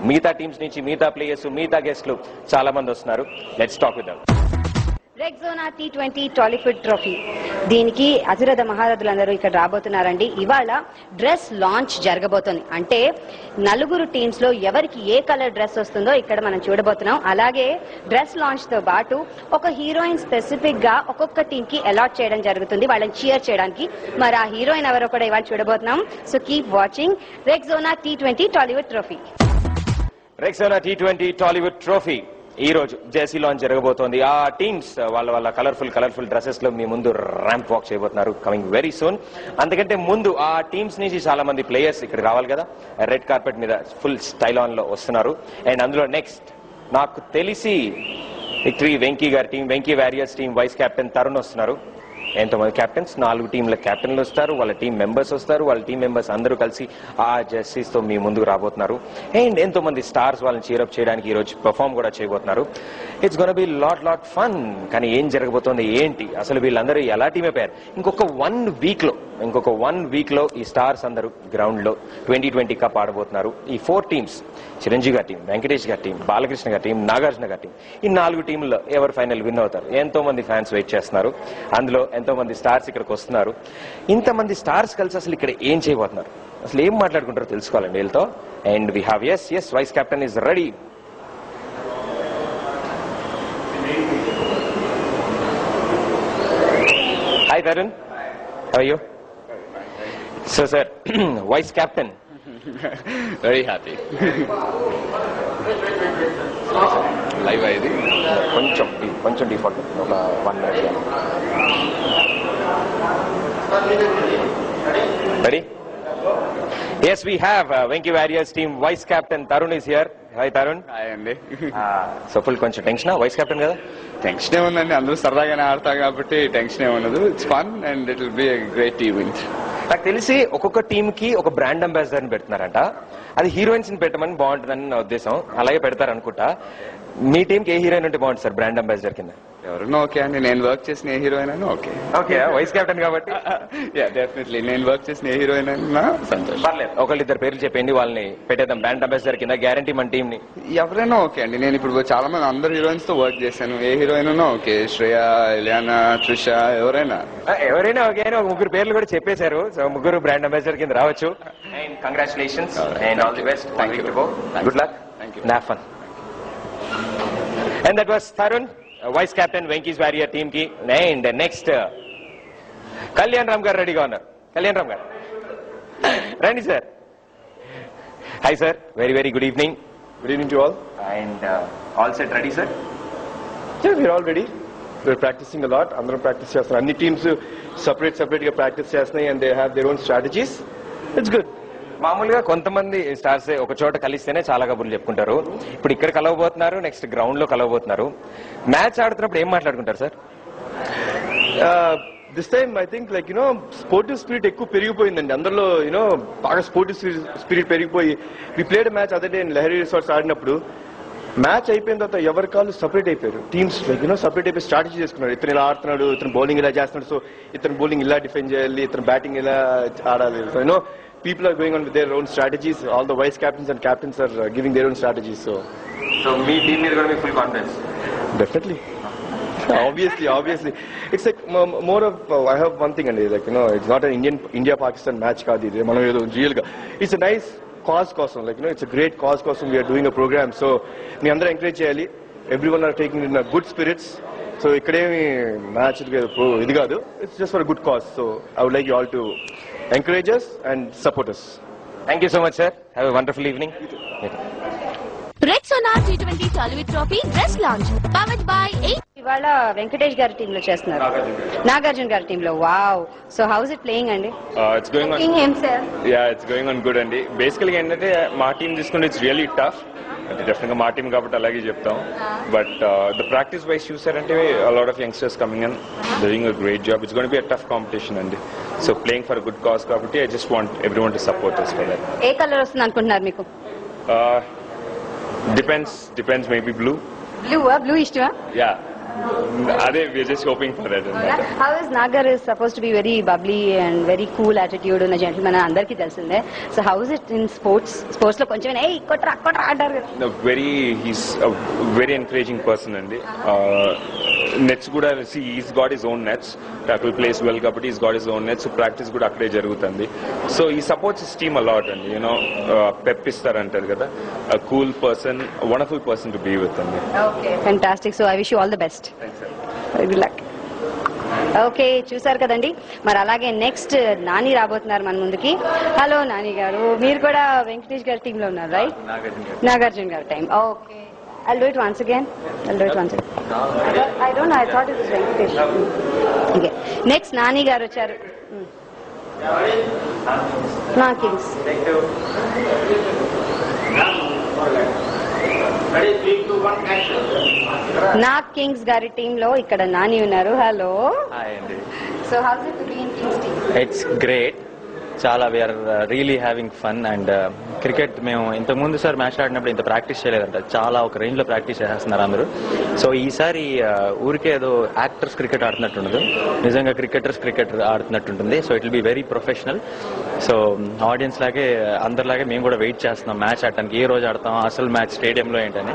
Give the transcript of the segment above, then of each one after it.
మిగతా టీమ్స్ నుంచి మిగతా ప్లేయర్స్ మిగతా గెస్ట్లు చాలా మంది వస్తున్నారు. Let's talk with them. Rexona T20 Tollywood trophy దీనికి అతిరథ మహారథులందరూ ఇక్కడ రాబోతున్నారండి. ఇవాళ డ్రెస్ లాంచ్ జరగబోతోంది. అంటే నలుగురు టీమ్స్ లో ఎవరికి ఏ కలర్ డ్రెస్ వస్తుందో ఇక్కడ మనం చూడబోతున్నాం. అలాగే డ్రెస్ లాంచ్ తో పాటు ఒక హీరోయిన్ స్పెసిఫిక్ గా ఒక్కొక్క టీమ్ కి అలాట్ చేయడం జరుగుతుంది వాళ్ళని చీర్ చేయడానికి. మరి ఆ హీరోయిన్ ఎవరో కూడా ఇవాళ చూడబోతున్నాం. So keep watching Rexona T20 Tollywood trophy. Rexona T20 Tollywood trophy ఈ రోజు జెర్సీ లాంచ్ జరగబోతోంది. ఆ టీమ్స్ వాళ్ళ కలర్ఫుల్ డ్రెస్సెస్ లో మీ ముందు ర్యాంప్ వాక్ చేయబోతున్నారు కమింగ్ వెరీ సూన్. అందుకంటే ముందు ఆ టీమ్స్ నుంచి చాలా మంది ప్లేయర్స్ ఇక్కడ రావాలి కదా. రెడ్ కార్పెట్ మీద ఫుల్ స్టైల్ ఆన్ లో వస్తున్నారు. అండ్ అందులో నెక్స్ట్ నాకు తెలిసి విక్టరీ వెంకీ గారి team, Venky warriors team vice captain Tarun వస్తున్నారు. ఎంతోమంది కెప్టెన్స్, 4 టీంల కెప్టెన్లు వస్తారు, వాళ్ళ టీం మెంబర్స్ వస్తారు. వాళ్ళ టీం మెంబర్స్ అందరూ కలిసి ఆ జెర్సీస్ తో మీ ముందుకు రాబోతున్నారు. అండ్ ఎంతో మంది స్టార్స్ వాళ్ళని చీరప్ చేయడానికి ఈ రోజు పర్ఫామ్ కూడా చేయబోతున్నారు. It's gonna be lot fun. కానీ ఏం జరగబోతోంది ఏంటి, అసలు వీళ్ళందరూ ఎలా టీమ్ అయిపోయారు? ఇంకొక 1 వీక్ లో ఈ స్టార్స్ అందరూ గ్రౌండ్ లో 2020 కప్ ఆడబోతున్నారు. ఈ 4 టీమ్స్, చిరంజీవి గారి టీం, వెంకటేష్ గారి టీం, బాలకృష్ణ గారి టీం, నాగార్జున గారి టీం, ఈ 4 టీంల్లో ఎవరు ఫైనల్ విన్ అవుతారు? ఎంతో మంది ఫ్యాన్స్ వెయిట్ చేస్తున్నారు. అందులో ఎంతో మంది స్టార్స్ ఇక్కడికి వస్తున్నారు. ఇంతమంది స్టార్స్ కలిసి అసలు ఇక్కడ ఏం చేయబోతున్నారు, అసలు ఏం మాట్లాడుకుంటారో తెలుసుకోవాలండి వీళ్ళతో. And we have as vice captain is ready. Hi Tarun, how are you? So sir, vice captain. Very happy. Live అయ్యేది కొంచెం డిఫాల్ట్ ఒక 1 minute. Ready? Yes, we have Venky Warriors team vice captain Tarun is here. Hi Tarun. Hi అండి. So full కొంచెం tension vice captain కదా? Tension ఏముందండి, అందరూ సరదాగానే ఆడతారు కాబట్టి టెన్షన్ ఏముండదు. It's fun and it will B a great event. నాకు తెలిసి ఒక్కొక్క టీమ్ కి ఒక బ్రాండ్ అంబాసిడర్ ని పెడుతున్నారంట. అది హీరోయిన్స్ ని పెట్టమని బాగుంటుందని నా ఉద్దేశం. అలాగే పెడతారు అనుకుంటా. మీ టీమ్ కి ఏ హీరోయిన్ ఉంటే బాగుంటుంది సార్ బ్రాండ్ అంబాసిడర్ కింద? ఎవరైనా ఓకే అండి. నేను వర్క్ చేసిన ఏ హీరోయిన్ అయినా ఓకే. ఓకే, వైస్ కెప్టెన్ కాబట్టి డెఫినెట్లీ నేను వర్క్ చేసిన ఏ హీరోయిన్ అయినా సంతోషం. పర్లేదు, ఒకళ్ళిద్దరు పేర్లు చెప్పండి, వాళ్ళని పెట్టేద్దాం బ్రాండ్ అంబాసిడర్ కింద. గ్యారంటీ మన టీం ని. ఎవరైనా ఓకే అండి. నేను ఇప్పుడు చాలా మంది అందరు హీరోయిన్స్ తో వర్క్ చేశాను. ఏ హీరోయిన్ అయినా ఓకే. శ్రేయ, ఇలియానా, త్రిష, ఎవరైనా ఓకే అని ఒక 3 పేర్లు కూడా చెప్పేశారు. సో 3 బ్రాండ్ అంబాసిడర్ కింద రావచ్చు. And congratulations and all the best. Thank you. Good luck. Have fun. And that was Tarun, vice captain Venky's Warrior team ki. And next Kalyan Ram garu ready ga unnaru. Kalyan Ram garu randi sir. Hi sir, very good evening. Good evening to all. And all set ready sir? Yeah, we're all ready. We're practicing a lot. Andram practice chestunnam. Anni teams separate ga practice chestunnai and they have their own strategies. It's good. మామూలుగా కొంతమంది stars ఒక చోట కలిస్తేనే చాలా కబుర్లు చెప్పుకుంటారు. ఇప్పుడు ఇక్కడ కలవబోతున్నారు, నెక్స్ట్ గ్రౌండ్ లో కలవబోతున్నారు. మ్యాచ్ ఆడుతున్నప్పుడు ఏం మాట్లాడుకుంటారు sir? This time I think sportive spirit ఎక్కువ పెరిగిపోయిందండి అందరిలో. బాగా స్పోర్టివ్ స్పిరిట్ పెరిగిపోయి we played a match other day in Lahari Resorts ఆడినప్పుడు మ్యాచ్ అయిపోయిన తర్వాత ఎవరి కాళ్ళు సపరేట్ అయిపోయారు. టీమ్స్ సపరేట్ అయిపోయి స్ట్రాటజీ చేసుకున్నారు. ఇతను ఇలా ఆడుతున్నాడు, ఇతను బౌలింగ్ ఇలా చేస్తున్నాడు, సో ఇతను బౌలింగ్ ఇలా డిఫెండ్ చేయాలి, ఇతను బ్యాటింగ్ ఇలా ఆడాలి. So people are going on with their own strategies. All the vice captains and captains are giving their own strategies. So me team is going to be full confidence. Definitely. Obviously. It's like more of I have one thing, and it's not an India-Pakistan match kaadi. Real ga. It's a nice cause kosam. It's a great cause kosam. We are doing a program. So me andra encourage cheyali. Everyone are taking it in a good spirits. So ikkademi match idi kaadu. It's just for a good cause. So I would like you all to encourage us and support us. Thank you so much sir. Have a wonderful evening. Rexona T20 Tollywood trophy dress launch powered by ఇవాళ వెంకటేష్ గారి team లో చేస్తున్నారు, నాగార్జున గారి team లో. Wow. So how's it playing అండి? It's going on. Yeah, it's going on good అండి. బేసికల్గా ఏంటంటే మా టీం తీసుకుంటే ఇట్స్ రియల్లీ టఫ్. అంటే డెఫినెట్గా మా టీం కాబట్టి అలాగే చెప్తాం. బట్ ద ప్రాక్టీస్ వైస్ చూసారంటే lot of youngsters coming and doing a great job. It's gonna be a tough competition అండి. So playing for good cause కాబట్టి I just want everyone to support us for that. ఏ colour వస్తుంది అనుకుంటున్నారు మీకు? Depends maybe blue. Blue ఇష్టమా? Yeah, అదే we're just hoping for that. How is Nagar is supposed to be very bubbly and very cool attitude ఉన్న gentleman అందరికీ తెలిసిందే. So how is it in sports? Sports లో కొంచెం ఏయ్ కొట్రా కొట్రా అంటారు కదా. He's a very encouraging person అండి. Nets కూడా he's got his own nets. Tackle plays well కాబట్టి he's got his own nets. So practice కూడా అక్కడే జరుగుతుంది. So he supports his team a lot అండి. Pep ఇస్తారంటారు కదా. A cool person, a wonderful person to be with అండి. Okay, fantastic. So I wish you all the best. Thanks sir. Good luck. Okay, చూసారు కదండి. మరి అలాగే next Nani రాబోతున్నారు మన ముందుకి. హలో నాని గారు, మీరు కూడా వెంకటేష్ గారి టీమ్ లో ఉన్నారు, రైట్? నాగార్జున గారి time. Okay, I'll do it once again. I don't know, I thought it was Venkatesh. Okay, next Nani గారు వచ్చారు. నా కింగ్స్. నా కింగ్స్ గారి టీమ్ లో ఇక్కడ నాని ఉన్నారు. Hello. So how's it to be in Kings team? It's great. చాలా we're really having fun. And cricket మేము ఇంతకుముందు సార్ మ్యాచ్ ఆడినప్పుడు ఇంత ప్రాక్టీస్ చేయలేదంట. చాలా ఒక రేంజ్ లో ప్రాక్టీస్ చేస్తున్నారు అందరూ. సో ఈసారి ఊరికే ఏదో యాక్టర్స్ క్రికెట్ ఆడుతున్నట్టుండదు, నిజంగా క్రికెటర్స్ క్రికెట్ ఆడుతున్నట్టుంటుంది. So it will be very professional. So audience లాగే అందరిలాగే మేము కూడా వెయిట్ చేస్తున్నాం మ్యాచ్ ఆడటానికి. ఏ రోజు ఆడతాం అసలు మ్యాచ్ స్టేడియంలో ఏంటని.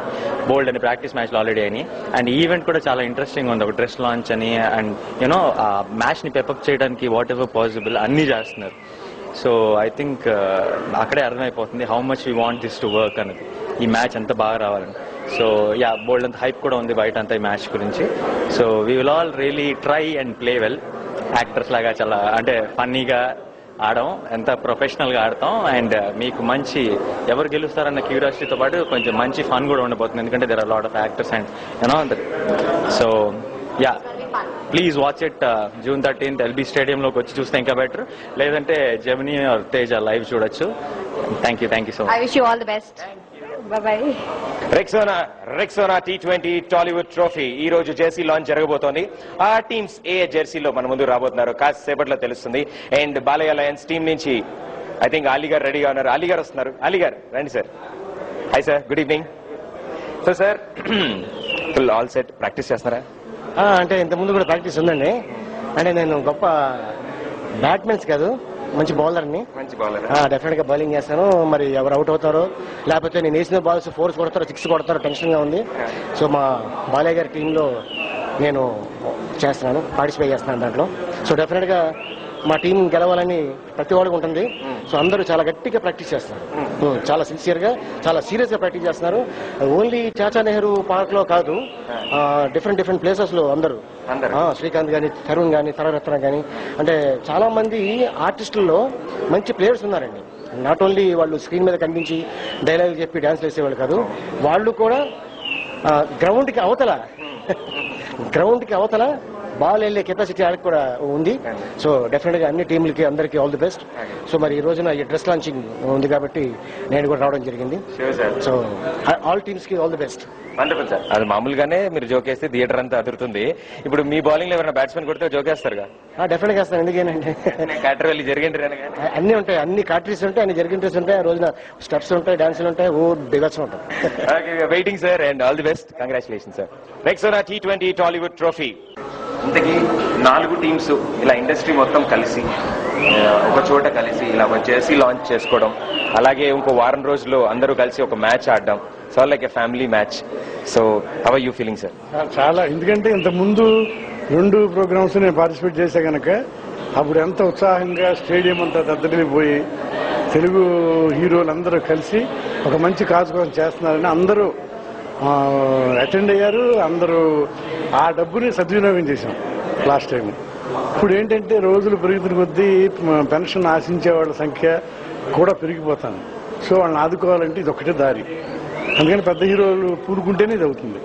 బోల్డ్ అని ప్రాక్టీస్ మ్యాచ్లు ఆల్రెడీ అని. అండ్ ఈవెంట్ కూడా చాలా ఇంట్రెస్టింగ్ ఉంది. ఒక డ్రెస్ లాంచ్ అని అండ్ యూనో ఆ మ్యాచ్ ని పెపప్ చేయడానికి వాట్ ఎవర్ పాసిబుల్ అన్ని చేస్తున్నారు. సో ఐ థింక్ అక్కడే అర్థమైపోతుంది how much we want this to work అనేది, ఈ మ్యాచ్ ఎంత బాగా రావాలని. సో యా, బోల్డ్ అంత హైప్ కూడా ఉంది బయట అంతా ఈ మ్యాచ్ గురించి. So we will all really try and play well. Actors లాగా చాలా అంటే ఫన్నీగా ఆడడం, ఎంత ప్రొఫెషనల్ గా ఆడతాం. అండ్ మీకు మంచి ఎవరు గెలుస్తారన్న క్యూరియాసిటీతో పాటు కొంచెం మంచి ఫన్ కూడా ఉండబోతుంది. ఎందుకంటే there are lot of actors and you know. So yeah, please watch it June 13th LB స్టేడియంలోకి వచ్చి చూస్తే ఇంకా బెటర్. లేదంటే జెమినీ ఆర్ తేజ లైవ్ చూడొచ్చు. Thank you so much. I wish you all the best. Bye. Rexona T20 Tollywood trophy ఈ రోజు Jersey launch జరగబోతోంది. ఆ టీమ్స్ ఏ జెర్సీలో మన ముందు రాబోతున్నారు కాసేపట్లో తెలుస్తుంది. అండ్ బాలయ్య లయన్స్ టీం నుంచి ఐ థింక్ అలీ గారు రెడీగా ఉన్నారు. అలీ గారు వస్తున్నారు. అలీ గారు రండి sir. Hi sir, good evening. So sir full all set practice చేస్తున్నారా? అంటే ఇంతకుముందు కూడా ప్రాక్టీస్ ఉందండి. అంటే నేను గొప్ప బ్యాట్మెన్స్ కాదు, మంచి బౌలర్ని. మంచి బౌలర్. డెఫినెట్ గా బౌలింగ్ చేస్తాను. మరి ఎవరు అవుట్ అవుతారో లేకపోతే నేను వేసిన బాల్స్ 4 కొడతారో 6 కొడతారో టెన్షన్ గా ఉంది. సో మా బాలయ్య గారి టీంలో నేను చేస్తున్నాను, పార్టిసిపేట్ చేస్తున్నాను దాంట్లో. సో డెఫినెట్ గా మా టీం గెలవాలని ప్రతి వాళ్ళకి ఉంటుంది. సో అందరూ చాలా గట్టిగా ప్రాక్టీస్ చేస్తున్నారు, చాలా సిన్సియర్ గా చాలా సీరియస్ గా ప్రాక్టీస్ చేస్తున్నారు. ఓన్లీ చాచా నెహ్రూ పార్క్ లో కాదు, డిఫరెంట్ ప్లేసెస్ లో అందరూ. శ్రీకాంత్ గాని, తరుణ్ గాని, తరరత్న గాని, అంటే చాలా మంది ఆర్టిస్టుల్లో మంచి ప్లేయర్స్ ఉన్నారండి. నాట్ ఓన్లీ వాళ్ళు స్క్రీన్ మీద కనిపించి డైలాగ్ చెప్పి డాన్స్ వేసేవాళ్ళు కాదు, వాళ్ళు కూడా గ్రౌండ్ కి అవతల బాల్ వెళ్ళే కెపాసిటీ ఆడికి కూడా ఉంది. సో డెఫినెట్ గా అన్ని టీంలకి అందరికీ ఆల్ ది బెస్ట్. సో మరి ఈ రోజున ఈ డ్రెస్ లాంచింగ్ ఉంది కాబట్టి నేను కూడా రావడం జరిగింది. సో ఆల్ టీమ్స్ కి all the best. Wonderful sir. అది మామూలుగానే మీరు జోకేస్తే థియేటర్ అంతా అదురుతుంది. ఇప్పుడు మీ బౌలింగ్ లో ఎవరైనా బ్యాట్స్మెన్ కొడితే జోకేస్తారుగా? డెఫినెట్ గా వస్తాను. ఎందుకేనంటే అన్ని ఉంటాయి, అన్ని కాట్రీస్ ఉంటాయి, అన్ని జర్గింట్రీస్ ఉంటాయి. ఆ రోజున స్టెప్స్ ఉంటాయి, డాన్సులు ఉంటాయి, దిగచ్చు ఉంటాయి. Waiting sir and all the best. Congratulation sir. Rexona T20 Tollywood trophy. ఇంతకీ 4 టీమ్స్ ఇలా ఇండస్ట్రీ మొత్తం కలిసి ఒక చోట కలిసి ఇలా ఒక జెర్సీ లాంచ్ చేసుకోవడం, అలాగే ఇంకో వారం రోజుల్లో అందరూ కలిసి ఒక మ్యాచ్ ఆడడం, so like a family match. So how are you feeling sir? చాలా, ఎందుకంటే ఇంత ముందు 2 ప్రోగ్రామ్స్ నేను పార్టిసిపేట్ చేసే కనుక అప్పుడు ఎంత ఉత్సాహంగా స్టేడియం అంతా దద్దరిల్లిపోయి తెలుగు హీరోలందరూ కలిసి ఒక మంచి కాజ్ కోసం చేస్తున్నారని అందరూ అటెండ్ అయ్యారు. అందరూ ఆ డబ్బుని సద్వినియోగం చేశాం లాస్ట్ టైం. ఇప్పుడు ఏంటంటే రోజులు పెరుగుతున్న కొద్దీ పెన్షన్ ఆశించే వాళ్ళ సంఖ్య కూడా పెరిగిపోతాను. సో వాళ్ళని ఆదుకోవాలంటే ఇది ఒకటే దారి. అందుకని పెద్ద హీరోలు పూనుకుంటేనే ఇది అవుతుంది.